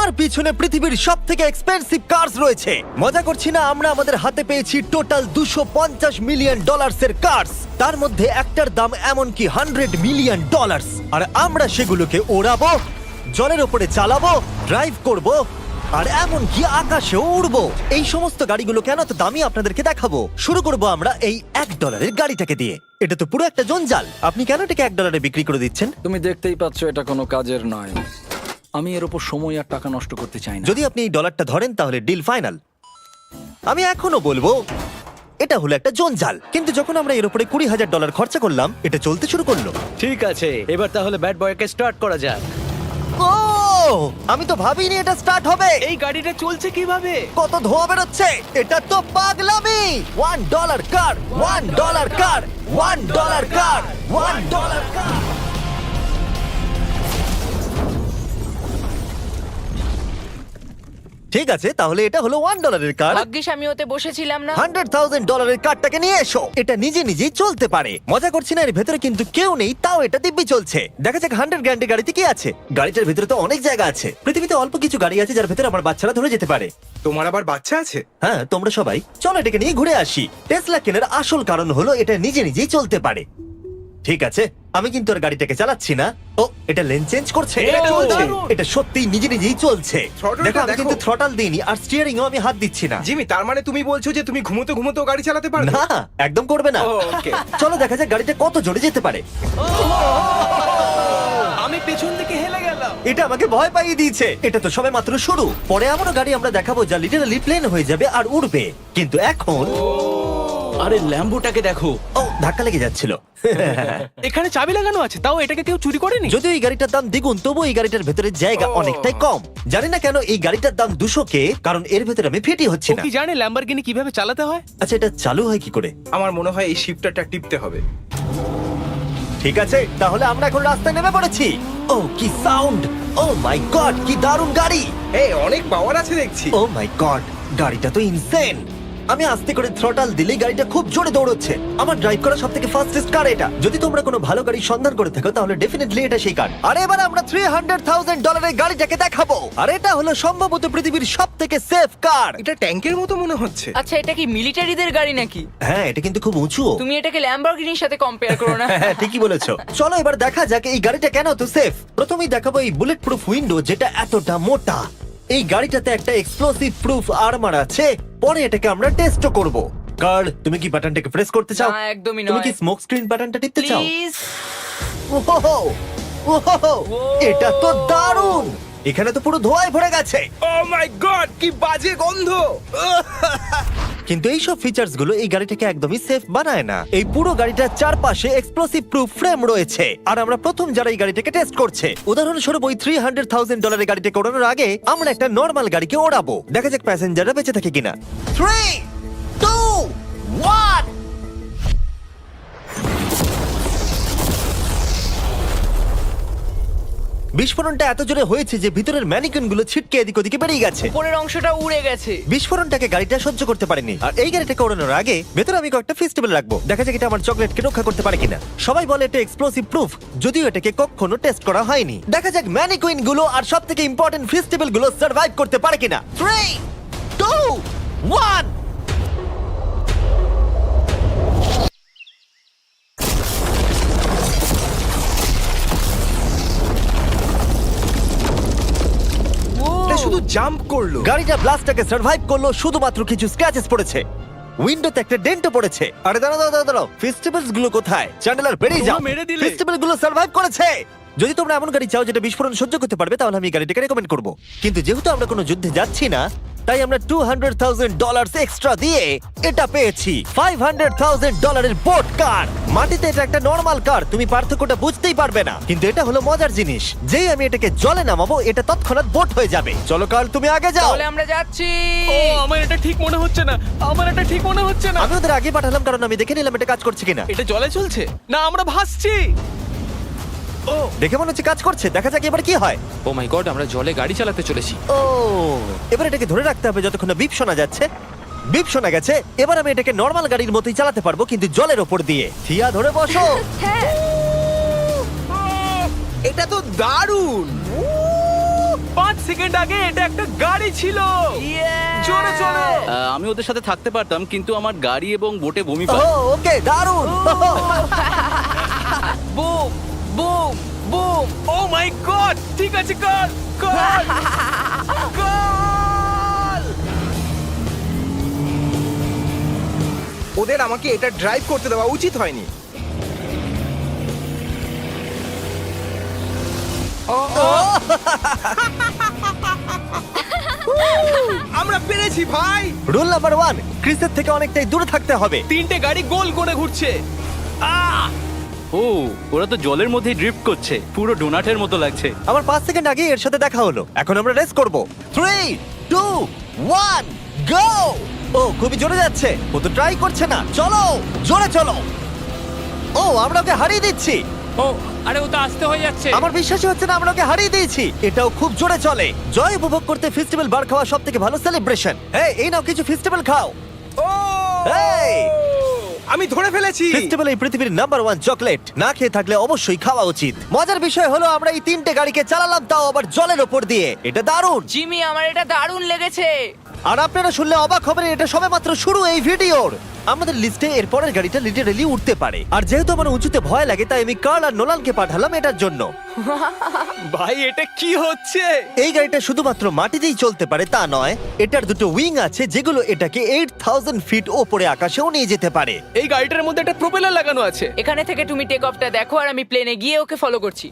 আমার পিছনে পৃথিবীর সব থেকে এক্সপেন্সিভ কার্স রয়েছে। মজা করছি না, আমরা আমাদের হাতে পেয়েছি টোটাল $250 মিলিয়ন এর কার্স। তার মধ্যে একটার দাম এমনকি $100 মিলিয়ন। আর আমরা সেগুলোকে ওড়াবো, জলের ওপরে চালাবো, ড্রাইভ করব, আর এমনকি আকাশেও উড়বো। এই সমস্ত গাড়িগুলো কেন তো দামি আপনাদেরকে দেখাবো। শুরু করব আমরা এই $1 গাড়িটাকে দিয়ে। এটা তো পুরো একটা জঞ্জাল। আপনি কেন এটাকে $1 বিক্রি করে দিচ্ছেন? তুমি দেখতেই পাচ্ছ এটা কোনো কাজের নয়। আমি এর উপর সময় আর টাকা নষ্ট করতে চাই না। যদি আপনি এই ডলারটা ধরেন তাহলে ডিল ফাইনাল। আমি এখনো বলবো এটা হলো একটা জঞ্জাল, কিন্তু যখন আমরা এর উপরে $20,000 খরচা করলাম, এটা চলতে শুরু করলো। ঠিক আছে, এবার তাহলে ব্যাড বয়কে স্টার্ট করা যাক। ও, আমি তো ভাবিনি এটা স্টার্ট হবে। এই গাড়িটা চলছে কিভাবে? কত ধোঁয়া বেরোচ্ছে, এটা তো পাগলামি। $1 কার, $1 কার, $1 কার, $1 কার। ঠিক আছে, তাহলে এটা হলো $1 কার। ভাগ্যিস আমি ওতে বসেছিলাম না। $100,000 কারটাকে নিয়ে এসো। এটা নিজে নিজেই চলতে পারে। মজা করছি না, এর ভেতরে কিন্তু কেউ নেই, তাও এটা দিব্যি চলছে। দেখা যাক 100 গ্র্যান্ডের গাড়িতে কি আছে। গাড়িটার ভেতরে তো অনেক জায়গা আছে। পৃথিবীতে অল্প কিছু গাড়ি আছে যার ভেতরে আমার বাচ্চারা ধরে যেতে পারে। তোমার আবার বাচ্চা আছে? হ্যাঁ, তোমরা সবাই চলো এটাকে নিয়ে ঘুরে আসি। টেসলা কেনার আসল কারণ হলো এটা নিজে নিজেই চলতে পারে। ঠিক আছে, আমি কিন্তু আর গাড়িটাকে চালাচ্ছি না। ও, এটা লেন চেঞ্জ করছে। এটা চলছে। এটা সত্যিই নিজে নিজেই চলছে। Throttle-টা দেখো, আমি দেখো। কিন্তু থ্রটাল দিইনি, আর স্টিয়ারিংও আমি হাত দিচ্ছি না। জিমি, তার মানে তুমি বলছো যে তুমি ঘুমোতে ঘুমোতে গাড়ি চালাতে পারবে? না, একদম করবে না। ও, okay. চলো দেখা যাক গাড়িটা কত জোরে যেতে পারে। আমি পেছন থেকে হেলে গেলাম। এটা আমাকে ভয় পাইয়ে দিয়েছে। এটা তো সবে মাত্র শুরু। পরে এমনও গাড়ি আমরা দেখাবো যা লিটারালি প্লেন হয়ে যাবে আর উড়বে। কিন্তু এখন আরে ল্যাম্বোটাকে দেখো, ও, ধাক্কা লেগে যাচ্ছিল। এখানে চাবি লাগানো আছে, তাও এটাকে কেউ চুরি করেনি। যদিও এই গাড়িটার দাম দ্বিগুণ, তবু এই গাড়িটার ভেতরে জায়গা ও। অনেকটাই কম। জানি না কেন এই গাড়িটার দাম 200K, কারণ এর ভেতরে আমি ফিটি হচ্ছি ও না। কি জানে ল্যাম্বরগিনি কিভাবে চালাতে হয়? আচ্ছা, এটা চালু হয় কি করে? আমার মনে হয় এই শিফটারটা টিপতে হবে। ঠিক আছে, তাহলে আমরা এখন রাস্তায় নেমে পড়েছি। ও, কি সাউন্ড! ও মাই গড, কি দারুণ গাড়ি! এই অনেক পাওয়ার আছে দেখছি। ও মাই গড, গাড়িটা তো ইনসেন। আমি আস্তে করে থ্রটাল দিলেই গাড়িটা খুব জোরে দৌড়চ্ছে। আমার ড্রাইভ করা সবথেকে ফাস্টেস্ট কার এটা। যদি তোমরা কোনো ভালো গাড়ির সন্ধান করে থাকো তাহলে ডেফিনেটলি এটা সেই কার। আর এবার আমরা $300,000 গাড়িটাকে দেখাবো। আর এটা হলো সম্ভবত পৃথিবীর সবথেকে সেফ কার। এটা ট্যাঙ্কের মতো মনে হচ্ছে। আচ্ছা, এটা কি মিলিটারিদের গাড়ি নাকি? হ্যাঁ, এটা কিন্তু খুব উঁচু। তুমি এটাকে ল্যাম্বরগিনির সাথে কম্পেয়ার করো না। হ্যাঁ, ঠিকই বলেছো। চলো এবার দেখা যাক এই গাড়িটা কেন তো সেফ। প্রথমেই দেখাবো এই বুলেট প্রুফ উইন্ডো, যেটা এতটা মোটা। এই গাড়িটাতে একটা এক্সপ্লোসিভ প্রুফ আর্মার আছে। পরে এটাকে আমরা টেস্টও করব। কার্ল, তুমি কি বাটনটাকে প্রেস করতে চাও? না, একদমই তুমি নয়। কি স্মোক স্ক্রিন বাটনটা টিপতে চাও? প্লিজ। ওহো, ওহো, এটা তো দারুণ। এখানে তো পুরো ধোঁয়ায় ভরে গেছে। ও মাই গড, কি বাজে গন্ধ! কিন্তু এই সব ফিচার্স গুলো এই গাড়িটাকে একদমই সেফ বানায় না। এই পুরো গাড়িটার চারপাশে এক্সপ্লোসিভ প্রুফ ফ্রেম রয়েছে। আর আমরা প্রথম যারা এই গাড়িটাকে টেস্ট করছে, উদাহরণস্বরূপ ওই $300,000 গাড়িটাকে ওড়ানোর আগে আমরা একটা নর্মাল গাড়িকে ওড়াবো। দেখা যাক প্যাসেঞ্জাররা বেঁচে থাকে কিনা। 3, 2, 1। বিস্ফোরণটা এত জোরে হয়েছে যে ভিতরের ম্যানিকুইন গুলো ছিটকে এদিক ওদিকে বেরিয়ে গেছে। উপরের অংশটা উড়ে গেছে। বিস্ফোরণটাকে গাড়িটা সহ্য করতে পারেনি। আর এই গাড়িটাকে ওড়ানোর আগে ভেতরে আমি কয়েকটা ফেস্টিভ্যাল রাখবো। দেখা যাক এটা আমার চকলেটকে রক্ষা করতে পারে কিনা। সবাই বলে এটা এক্সপ্লোসিভ প্রুফ, যদিও এটাকে কখনো টেস্ট করা হয়নি। দেখা যাক ম্যানিকুইন গুলো আর সবথেকে ইম্পর্টেন্ট ফেস্টিভ্যাল গুলো সার্ভাইভ করতে পারে কিনা। 3, 2, 1। এটা শুধু জাম্প করলো। গাড়িটা ব্লাস্টটাকে সার্ভাইভ করলো, শুধুমাত্র কিছু স্ক্র্যাচেস পড়েছে। উইন্ডোতে একটা ডেন্টও পড়েছে। আরে দাঁড়াও দাঁড়াও দাঁড়াও, ফেস্টিভ্যালস গুলো কোথায়? চ্যান্ডেলার বেরিয়ে যাও। তোমরা মেরে দিলে। ফেস্টিভ্যাল গুলো সার্ভাইভ করেছে। যদি তোমরা এমন গাড়ি চাও যেটা বিস্ফোরণ সহ্য করতে পারবে, তাহলে আমি এই গাড়িটাকে রেকমেন্ড করব। কিন্তু যেহেতু আমরা কোনো যুদ্ধে যাচ্ছি না, তাই আমরা $200,000 এক্সট্রা দিয়ে এটা পেয়েছি। $500,000 বোট কার। মাটিতে এটা একটা নর্মাল কার, তুমি পার্থক্যটা বুঝতেই পারবে না। কিন্তু এটা হলো মজার জিনিস, যেই আমি এটাকে জলে নামাবো এটা তৎক্ষণাৎ বোট হয়ে যাবে। চলো কার্ল, তুমি আগে যাও। তাহলে আমরা যাচ্ছি। ও, আমার এটা ঠিক মনে হচ্ছে না, আমার এটা ঠিক মনে হচ্ছে না। আমি ওদের আগে পাঠালাম কারণ আমি দেখে নিলাম এটা কাজ করছে কিনা। এটা জলে চলছে না, আমরা ভাসছি। ও, দেখে মনে হচ্ছে কাজ করছে। দেখা যাক এবার কি হয়। ও মাই গড, আমরা জলে গাড়ি চালাতে চলেছি। ও, এবার এটাকে ধরে রাখতে হবে যতক্ষণ না বিপ শোনা যাচ্ছে। বিপ শোনা গেছে। এবার আমি এটাকে নর্মাল গাড়ির মতোই চালাতে পারবো, কিন্তু জলের ওপর দিয়ে। থিয়া, ধরে বসো। হ্যাঁ। এটা তো দারুণ! 5 সেকেন্ড আগে এটা একটা গাড়ি ছিল। জোরে চলো। আমি ওদের সাথে থাকতে পারতাম কিন্তু আমার গাড়ি এবং বোটে বমি ও পায়। ওকে দারুণ বুম বুম বুম। ও মাই গড, ঠিক আছে, কর কর কর। ওদের আমাকে এটা ড্রাইভ করতে দেওয়া উচিত হয়নি। আমরা পেরেছি ভাই। রুল নাম্বার 1, ক্রিসের থেকে অনেকটাই দূরে থাকতে হবে। 3টে গাড়ি গোল করে ঘুরছে। ও ওরা তো জলের মধ্যে ড্রিফট করছে, পুরো ডোনাটের মতো লাগছে। আমার 5 সেকেন্ড আগে এর সাথে দেখা হলো। এখন আমরা রেস করব। 3 2 1 গো। ও খুবই জোরে যাচ্ছে। ও তো ট্রাই করছে না। চলো জোরে চলো। ও আমরা ওকে হারিয়ে দিচ্ছি। ও আরে ও তো আসতে হয়ে যাচ্ছে। আমার বিশ্বাসই হচ্ছে না আমরা ওকে হারিয়ে দিয়েছি। এটাও খুব জোরে চলে। জয় উপভোগ করতে ফেস্টিভ্যাল বার খাওয়া সব থেকে ভালো সেলিব্রেশন। এই নাও কিছু ফেস্টিভ্যাল খাও। ও এই! আমি ধরে ফেলেছি। ফেস্টিভ্যাল এই পৃথিবীর নাম্বার 1 চকলেট। না খেয়ে থাকলে অবশ্যই খাওয়া উচিত। মজার বিষয় হলো আমরা এই 3টে গাড়িকে চালালাম, তাও আবার জলের ওপর দিয়ে। এটা দারুণ। জিমি, আমার এটা দারুণ লেগেছে। আর আপনারা শুনলে অবাক হবেন, এটা সবেমাত্র শুরু এই ভিডিওর। আমাদের লিস্টে এর পরের গাড়িটা লিটারালি উঠতে পারে। আর যেহেতু আমার উঁচুতে ভয় লাগে, তাই আমি কার্ল আর নোলানকে পাঠালাম এটার জন্য। ভাই এটা কি হচ্ছে? এই গাড়িটা শুধুমাত্র মাটিতেই চলতে পারে তা নয়, এটার দুটো উইং আছে যেগুলো এটাকে 8000 ফিট ওপরে আকাশেও নিয়ে যেতে পারে। এই গাড়িটার মধ্যে একটা প্রপেলার লাগানো আছে। এখানে থেকে তুমি টেক অফটা দেখো আর আমি প্লেনে গিয়ে ওকে ফলো করছি।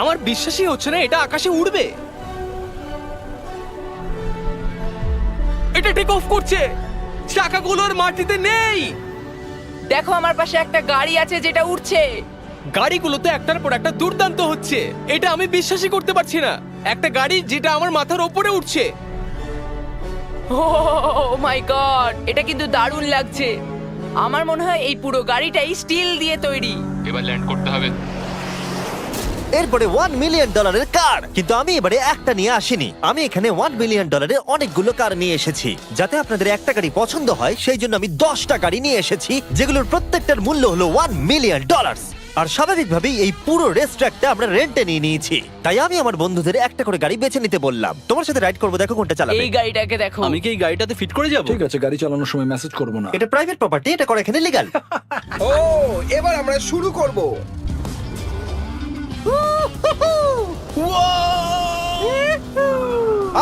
আমার বিশ্বাসই হচ্ছে না এটা আকাশে উড়বে। এটা টেক অফ করছে। চাকাগুলোর মাটিতে নেই। দেখো আমার পাশে একটা গাড়ি আছে যেটা উঠছে। গাড়িগুলোতে একটার পর একটা দুর্দান্ত হচ্ছে। এটা আমি বিশ্বাসই করতে পারছি না। একটা গাড়ি যেটা আমার মাথার ওপরে উঠছে। ও মাই গড, এটা কিন্তু দারুণ লাগছে। আমার মনে হয় এই পুরো গাড়িটাই স্টিল দিয়ে তৈরি। এবার ল্যান্ড করতে হবে। এরপরে $1 মিলিয়ন কার। কিন্তু আমি এবারে একটা নিয়ে আসিনি। আমি এখানে $1 মিলিয়ন অনেকগুলো কার নিয়ে এসেছি। যাতে আপনাদের একটা গাড়ি পছন্দ হয় সেই জন্য আমি 10টা গাড়ি নিয়ে এসেছি, যেগুলোর প্রত্যেকটার মূল্য হলো $1 মিলিয়ন। আর স্বাভাবিকভাবেই এই পুরো রেস ট্র্যাকটা আমরা রেন্টে নিয়ে নিয়েছি। তাই আমি আমার বন্ধুদের একটা করে গাড়ি বেছে নিতে বললাম। তোমার সাথে রাইড করবো, দেখো কোনটা চালাবে। এই গাড়িটাকে দেখো। আমি কি এই গাড়িটাতে ফিট করে যাব? ঠিক আছে, গাড়ি চালানোর সময় মেসেজ করবো না। এটা প্রাইভেট প্রপার্টি, এটা করা এখানে লিগ্যাল। ও এবার আমরা শুরু করব।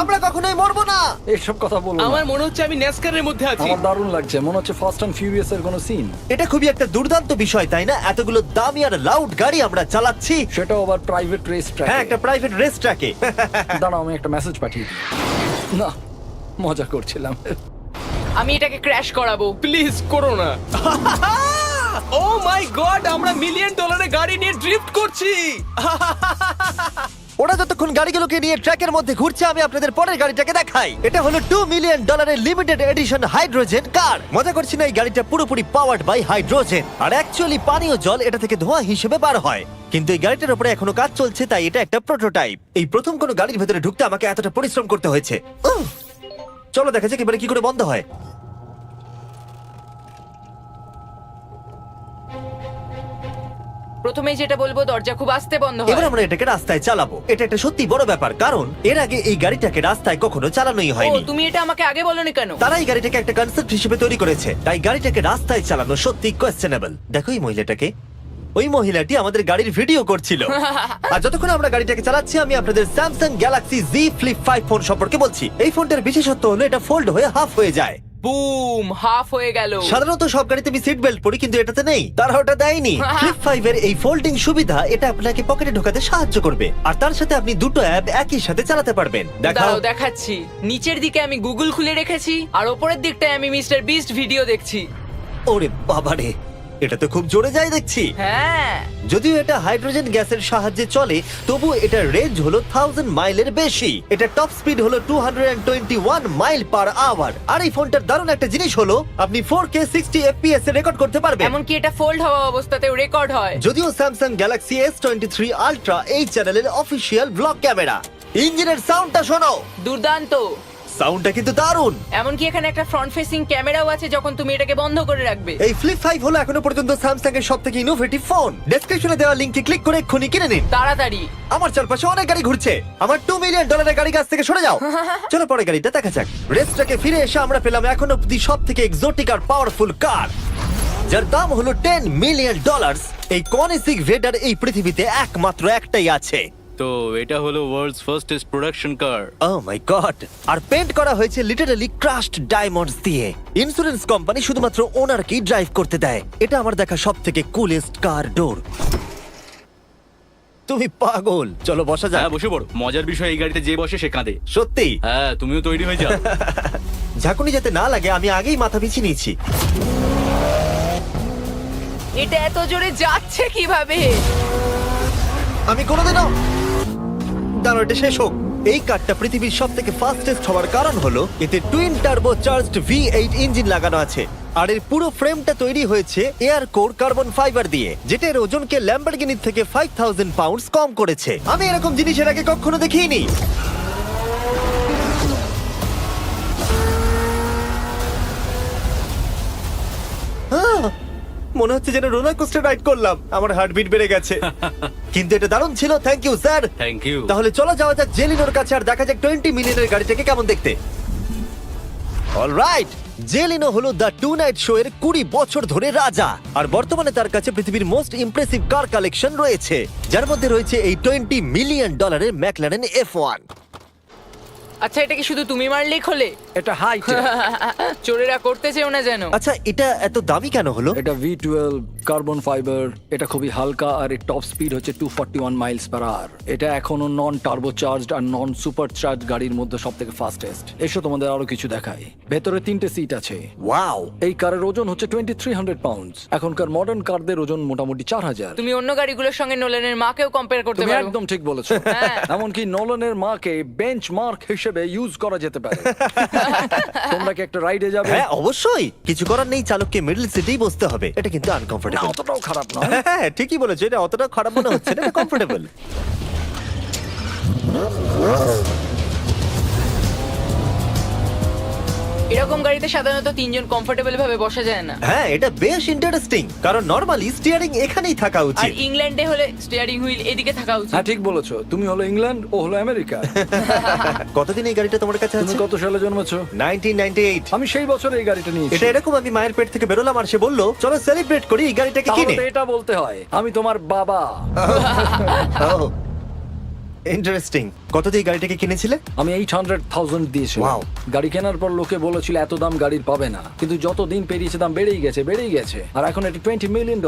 আমরা কখনোই মরবো না। এইসব কথা বলবো না। আমার মনে হচ্ছে আমি ন্যাসকারের মধ্যে আছি। আমার দারুণ লাগছে, মনে হচ্ছে ফাস্ট অ্যান্ড ফিউরিয়াস এর কোনো সিন। এটা খুবই একটা দুর্দান্ত বিষয়, তাই না? এতগুলো দামি আর লাউড গাড়ি আমরা চালাচ্ছি। সেটাও আবার প্রাইভেট রেস ট্র্যাক। হ্যাঁ, একটা প্রাইভেট রেস ট্র্যাকে। দাঁড়াও, আমি একটা মেসেজ পাঠিয়ে দিই। না, মজা করছিলাম। আমি এটাকে ক্র্যাশ করাবো। প্লিজ করো না। ও মাই গড, আমরা $1 মিলিয়ন গাড়ি নিয়ে ড্রিফট করছি। ওরা যতক্ষণ গাড়িগুলোকে নিয়ে ট্র্যাকের মধ্যে ঘুরছে, আমি আপনাদের পরের গাড়িটাকে দেখাই। এটা হলো $2 million limited edition hydrogen car. মজা করছি না, এই গাড়িটা পুরোপুরি পাওয়ার্ড বাই হাইড্রোজেন। আর অ্যাকচুয়ালি পানীয় জল এটা থেকে ধোঁয়া হিসেবে বার হয়। কিন্তু এই গাড়িটার উপরে এখনো কাজ চলছে, তাই এটা একটা প্রোটোটাইপ। এই প্রথম কোনো গাড়ির ভেতরে ঢুকতে আমাকে এতটা পরিশ্রম করতে হয়েছে। চলো দেখা যাক এবারে কি করে বন্ধ হয়। প্রথমে যেটা বলবো, দরজা খুব আস্তে বন্ধ হয়। এবার আমরা এটাকে রাস্তায় চালাবো। এটা একটা সত্যি বড় ব্যাপার, কারণ এর আগে এই গাড়িটাকে রাস্তায় কখনো চালানোই ও, হয়নি। তুমি এটা আমাকে আগে বলনি কেন? তারা এই গাড়িটাকে একটা কনসেপ্ট হিসেবে তৈরি করেছে, তাই গাড়িটাকে রাস্তায় চালানো সত্যি কোয়েশ্চেনেবল। দেখো এই মহিলাটাকে, ওই মহিলাটি আমাদের গাড়ির ভিডিও করছিল। আর যতক্ষণ আমরা গাড়িটাকে চালাচ্ছি, আমি আপনাদের Samsung Galaxy Z Flip 5 phone সম্পর্কে বলছি। এই ফোনটার বিশেষত্ব হলো এটা ফোল্ড হয়ে হাফ হয়ে যায়। বুম, হাফ হয়ে গেল। সাধারণত সব গাড়িতে আমি সিট বেল্ট পরি, কিন্তু এটাতে নেই। তারা ওটা দেয়নি। ফ্লিপ 5 এর এই ফোল্ডিং সুবিধা এটা আপনাকে পকেটে ঢোকাতে সাহায্য করবে। আর তার সাথে আপনি দুটো অ্যাপ একই সাথে চালাতে পারবেন। দেখাও। দাঁড়াও, দেখাচ্ছি। নিচের দিকে আমি গুগল খুলে রেখেছি, আর ওপরের দিকটায় আমি মিস্টার বিস্ট ভিডিও দেখছি। ওরে বাবারে, এটা তো খুব জোরে যায় দেখছি। হ্যাঁ, যদিও এটা হাইড্রোজেন গ্যাসের সাহায্যে চলে, তবু এটার রেঞ্জ হলো 1000 মাইলের বেশি। এটা টপ স্পিড হলো 221 মাইল পার আওয়ার। আর এই ফোনটার দারুণ একটা জিনিস হলো আপনি 4K 60 FPS এ রেকর্ড করতে পারবেন। এমনকি এটা ফোল্ড হওয়া অবস্থাতেও রেকর্ড হয়। যদিও স্যামসাং গ্যালাক্সি S23 আলট্রা এই চ্যানেলের অফিসিয়াল ব্লগ ক্যামেরা। ইঞ্জিনের সাউন্ডটা শোনো। দুর্দান্ত। সাউন্ডটা কিন্তু দারুণ। এমনকি এখানে একটা ফ্রন্ট ফেসিং ক্যামেরাও আছে যখন তুমি এটাকে বন্ধ করে রাখবে। এই ফ্লিপ 5 হলো এখনো পর্যন্ত স্যামসাং এর সবথেকে ইনোভেটিভ ফোন। ডেসক্রিপশনে দেওয়া লিংকে ক্লিক করে এক্ষুনি কিনে নিন। তাড়াতাড়ি। আমার চারপাশে অনেক গাড়ি ঘুরছে। আমার $2 মিলিয়ন গাড়ি কাছ থেকে সরে যাও। চলো পরে গাড়িটা দেখা যাক। রেসটাকে ফিরে এসে আমরা পেলাম এখন অব্দি সবথেকে এক্সোটিক আর পাওয়ারফুল কার, যার দাম হলো $10 মিলিয়ন। এই কনিসিক ভেডার এই পৃথিবীতে একমাত্র একটাই আছে। তো এটা হলো world's fastest production car. Oh my God! আর পেন্ট করা হয়েছে লিটারালি ক্রাশড ডায়মন্ডস দিয়ে। ইন্স্যুরেন্স কোম্পানি শুধুমাত্র ওনারকেই ড্রাইভ করতে দেয়। এটা আমার দেখা সবথেকে কুলেস্ট কার ডোর। তুমি পাগল। চলো বসা যাক। হ্যাঁ বসে পড়ো। মজার বিষয় এই গাড়িতে যে বসে সে কাঁদে। সত্যি হ্যাঁ তুমিও তৈরি হয়ে যাও। ঝাঁকুনি যাতে না লাগে আমি আগেই মাথা পিছিয়ে নিয়েছি। এটা এত জোরে যাচ্ছে কিভাবে? আমি কোনোদিনও দাঁড়ো, এটা শেষ হোক। এই কারটা পৃথিবীর সব থেকে ফাস্টেস্ট হওয়ার কারণ হলো এতে twin turbo charged V8 engine লাগানো আছে। আর এর পুরো ফ্রেমটা তৈরি হয়েছে এয়ার কোর কার্বন ফাইবার দিয়ে, যেটা এর ওজনকে ল্যাম্বরগিনির থেকে 5000 পাউন্ডস কম করেছে। আমি এরকম জিনিস এর আগে কখনো দেখিনি। মনে হচ্ছে যেন রোলার কোস্টার রাইড করলাম। আমার হার্টবিট বেড়ে গেছে। কিন্তু এটা দারুণ ছিল। Thank you sir. Thank you. তাহলে চলো যাওয়া যাক জেলিনোর কাছে আর দেখা যাক 20 মিলিয়নের গাড়িটাকে কেমন দেখতে। অলরাইট, জেলিনো হলো দ্য টু নাইট শো এর 20 বছর ধরে রাজা। আর বর্তমানে তার কাছে পৃথিবীর মোস্ট ইমপ্রেসিভ কার কালেকশন রয়েছে, যার মধ্যে রয়েছে এই $20 মিলিয়ন ম্যাকলারেন F1। আচ্ছা, এটা কি শুধু তুমি মারলেই খোলে? এটা হাইট। চোরেরা করতে চেও না যেন। আচ্ছা, এটা এত দামি কেন হলো? এটা V12 কার্বন ফাইবার। এটা খুবই হালকা আর এর টপ স্পিড হচ্ছে 241 মাইলস পার আওয়ার। এটা এখনো নন টার্বো চার্জড আর নন সুপার চার্জ গাড়ির মধ্যে সবথেকে ফাস্টেস্ট। এসো তোমাদের আরো কিছু দেখাই। ভেতরে 3টে সিট আছে। ওয়াও! এই কারের ওজন হচ্ছে 2300 পাউন্ডস। এখনকার মডার্ন কারদের ওজন মোটামুটি 4000। তুমি অন্য গাড়িগুলোর সঙ্গে নোলানের মাকেও কম্পেয়ার করতে তুমি পারো। একদম ঠিক বলেছো। হ্যাঁ। এমনকি নোলানের মাকে বেঞ্চমার্ক হিসেবে ইউজ করা যেতে পারে। তোমরা কি একটা রাইডে যাবে? হ্যাঁ অবশ্যই। কিছু করার নেই, চালককে মিডল সিটেই বসতে হবে। এটা কিন্তু না, আনকমফোর্টেবল। অতটাও খারাপ নয়। হ্যাঁ ঠিকই বলেছো, এটা অতটা খারাপ মনে হচ্ছে না, কমফোর্টেবল। এরকম গাড়িতে সাধারণত 3 জন কমফোর্টেবল ভাবে বসা যায় না। হ্যাঁ এটা বেশ ইন্টারেস্টিং, কারণ নরমালি স্টিয়ারিং এখানেই থাকা আর উচিত। ইংল্যান্ডে হলে স্টিয়ারিং হুইল এদিকে থাকা উচিত। হ্যাঁ ঠিক বলেছো। তুমি হলো ইংল্যান্ড, ও হলো আমেরিকা। কতদিন এই গাড়িটা তোমার কাছে তুমি আছে? কত সালে জন্মেছো? 1998। আমি সেই বছর এই গাড়িটা নিয়েছি। এটা এরকম, আমি মায়ের পেট থেকে বেরোলাম আর সে বললো চলো সেলিব্রেট করি এই গাড়িটাকে তাহলে কিনে। তো এটা বলতে হয় আমি তোমার বাবা। ইন্টারেস্টিং। কত দিয়ে এই গাড়িটাকে কিনেছিলে? আমি 800,000 দিয়েছি। Wow. গাড়ি কেনার পর লোকে বলেছিল এত দাম গাড়ির পাবে না, কিন্তু যত দিন পেরিয়েছে দাম বেড়েই গেছে। আর এখন এটা $20 মিলিয়ন।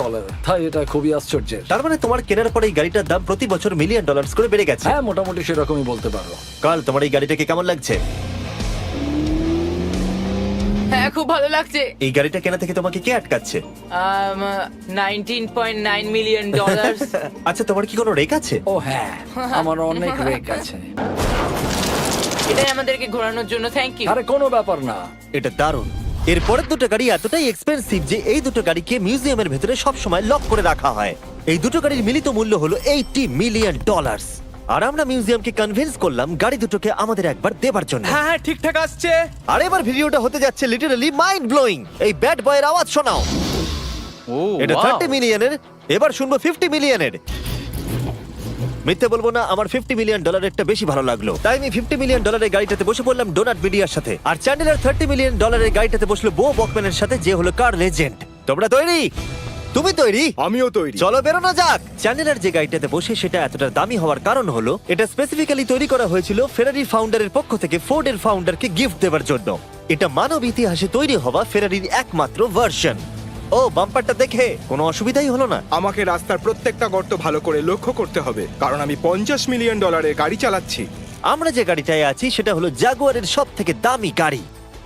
তাই এটা খুবই আশ্চর্যের। তার মানে তোমার কেনার পরে এই গাড়িটার দাম প্রতি বছর $1 মিলিয়ন করে বেড়ে গেছে। হ্যাঁ মোটামুটি সেরকমই বলতে পারো। কাল তোমার এই গাড়িটাকে কেমন লাগছে? হ্যাঁ খুব ভালো লাগছে। এই গাড়িটা কেনা থেকে তোমাকে কে আটকাচ্ছে? $19.9 মিলিয়ন। আচ্ছা তোমার কি কোনো রেক আছে? ও হ্যাঁ, আমার অনেক রেক আছে। এটাই আমাদেরকে ঘোরানোর জন্য থ্যাংক ইউ। আরে কোনো ব্যাপার না। এটা দারুণ। এর পরের দুটো গাড়ি এতটাই এক্সপেন্সিভ যে এই দুটো গাড়িকে মিউজিয়ামের ভেতরে সব সময় লক করে রাখা হয়। এই দুটো গাড়ির মিলিত মূল্য হলো $80 মিলিয়ন। আর আমরা মিউজিয়ামকে কনভিন্স করলাম গাড়ি দুটোকে আমাদের একবার দেবার জন্য। হ্যাঁ ঠিকঠাক আসছে। আর এবার ভিডিওটা হতে যাচ্ছে লিটারালি মাইন্ড ব্লোয়িং। এই ব্যাড বয়ের আওয়াজ শোনাও। ও এটা 30 মিলিয়নের, এবার শুনবো 50 মিলিয়নের। মিথ্যে বলবো না, আমার $50 মিলিয়নেরটা বেশি ভালো লাগলো। তাই আমি $50 মিলিয়নের গাড়িটাতে বসে পড়লাম ডোনাট মিডিয়ার সাথে। আর চ্যান্ডেলার $30 মিলিয়ন গাড়িটাতে বসলো বো বকম্যানের সাথে, যে হলো কার লেজেন্ড। তোমরা তৈরি? তুমি তৈরি? আমিও তৈরি। চলো বেরোনো যাক। চ্যান্ডেলার যে গাড়িটাতে বসে সেটা এতটা দামি হওয়ার কারণ হলো এটা স্পেসিফিক্যালি তৈরি করা হয়েছিল ফেরারির ফাউন্ডারের পক্ষ থেকে ফোর্ডের ফাউন্ডারকে গিফট দেওয়ার জন্য। এটা মানব ইতিহাসে তৈরি হওয়া ফেরারির একমাত্র ভার্সন। ও বাম্পারটা দেখে কোনো অসুবিধাই হলো না। আমাকে রাস্তার প্রত্যেকটা গর্ত ভালো করে লক্ষ্য করতে হবে, কারণ আমি $50 মিলিয়ন গাড়ি চালাচ্ছি। আমরা যে গাড়িটায় আছি সেটা হলো জাগুয়ারের সব থেকে দামি গাড়ি।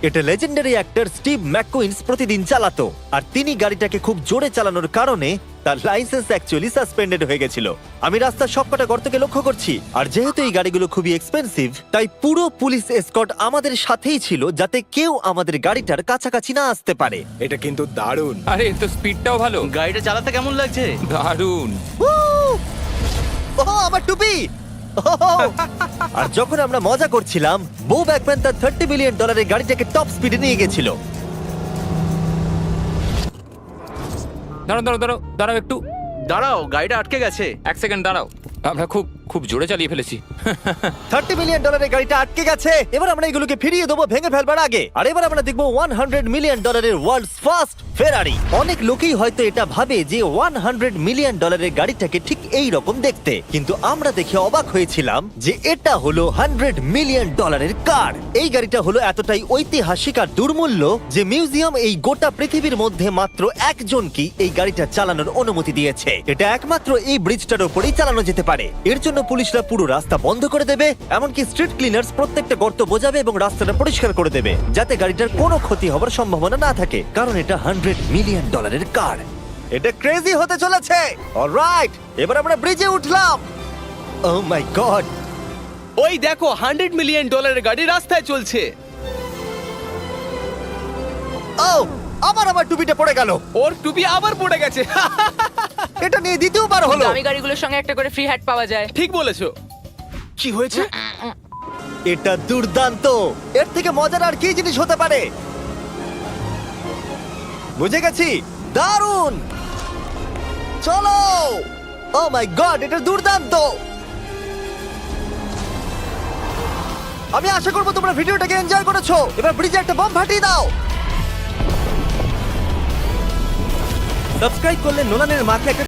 এটা লেজেন্ডারি অ্যাক্টর স্টিভ ম্যাককুইন্স প্রতিদিন চালাতো। আর তিনি গাড়িটাকে খুব জোরে চালানোর কারণে তার লাইসেন্স অ্যাকচুয়ালি সাসপেন্ডেড হয়ে গেছিল। আমি রাস্তার সবকটা গর্তকে লক্ষ্য করছি, আর যেহেতু এই গাড়িগুলো খুবই এক্সপেন্সিভ তাই পুরো পুলিশ এসকর্ট আমাদের সাথেই ছিল, যাতে কেউ আমাদের গাড়িটার কাছাকাছি না আসতে পারে। এটা কিন্তু দারুণ। আরে এর তো স্পিডটাও ভালো। গাড়িটা চালাতে কেমন লাগছে? দারুণ। ও আমার টুপি! আর যখন আমরা মজা করছিলাম, বো ব্যাকম্যান তার $30 বিলিয়ন গাড়িটাকে টপ স্পিডে নিয়ে গেছিল। দাঁড়াও দাঁড়াও দাঁড়াও দাঁড়াও একটু দাঁড়াও, গাড়িটা আটকে গেছে। এক সেকেন্ড দাঁড়াও। আমরা খুব খুব জোরে চালিয়ে ফেলেছি। $30 বিলিয়ন গাড়িটা আটকে গেছে। এবার আমরা এগুলোকে ফিরিয়ে দেবো ভেঙে ফেলবার আগে। আর এবার আমরা দেখবো $100 মিলিয়ন ওয়ার্ল্ডস ফার্স্ট ফেরারি। অনেক লোকেই হয়তো এটা ভাবে যে $100 মিলিয়ন গাড়িটাকে ঠিক এই রকম দেখতে, কিন্তু আমরা দেখে অবাক হয়েছিলাম যে এটা হলো $100 মিলিয়ন কার। এই গাড়িটা হলো এতটাই ঐতিহাসিক আর দুর্মূল্য যে মিউজিয়াম এই গোটা পৃথিবীর মধ্যে মাত্র একজনকেই এই গাড়িটা চালানোর অনুমতি দিয়েছে। এটা একমাত্র এই ব্রিজটার উপরেই চালানো যেতে পারে। এর জন্য পুলিশরা পুরো রাস্তা বন্ধ করে দেবে, এমনকি স্ট্রিট ক্লিনার্স প্রত্যেকটা গর্ত বোঝাবে এবং রাস্তাটা পরিষ্কার করে দেবে, যাতে গাড়িটার কোনো ক্ষতি হবার সম্ভাবনা না থাকে, কারণ এটা $100 মিলিয়ন কার। এটা ক্রেজি হতে চলেছে। অলরাইট, এবার আমরা ব্রিজে উঠলাম। ও মাই গড, ওই দেখো $100 মিলিয়ন গাড়ি রাস্তায় চলছে। ও আবার আমার টুপিটা পড়ে গেল। ওর টুপি আবার পড়ে গেছে। এটা নিয়ে দ্বিতীয়বার হলো। দামি গাড়িগুলোর সঙ্গে একটা করে ফ্রি হ্যাট পাওয়া যায়। ঠিক বলেছো। কি হয়েছে? এটা দুর্দান্ত। এর থেকে মজার আর কি জিনিস হতে পারে? বুঝে গেছি, দারুণ। চলো। ও মাই গড, এটা দুর্দান্ত। আমি আশা করবো তোমরা ভিডিওটাকে এনজয় করেছো। এবার ব্রিজে একটা বম ফাটিয়ে দাও। সাবস্ক্রাইব করলে নোলানের মাকে একটা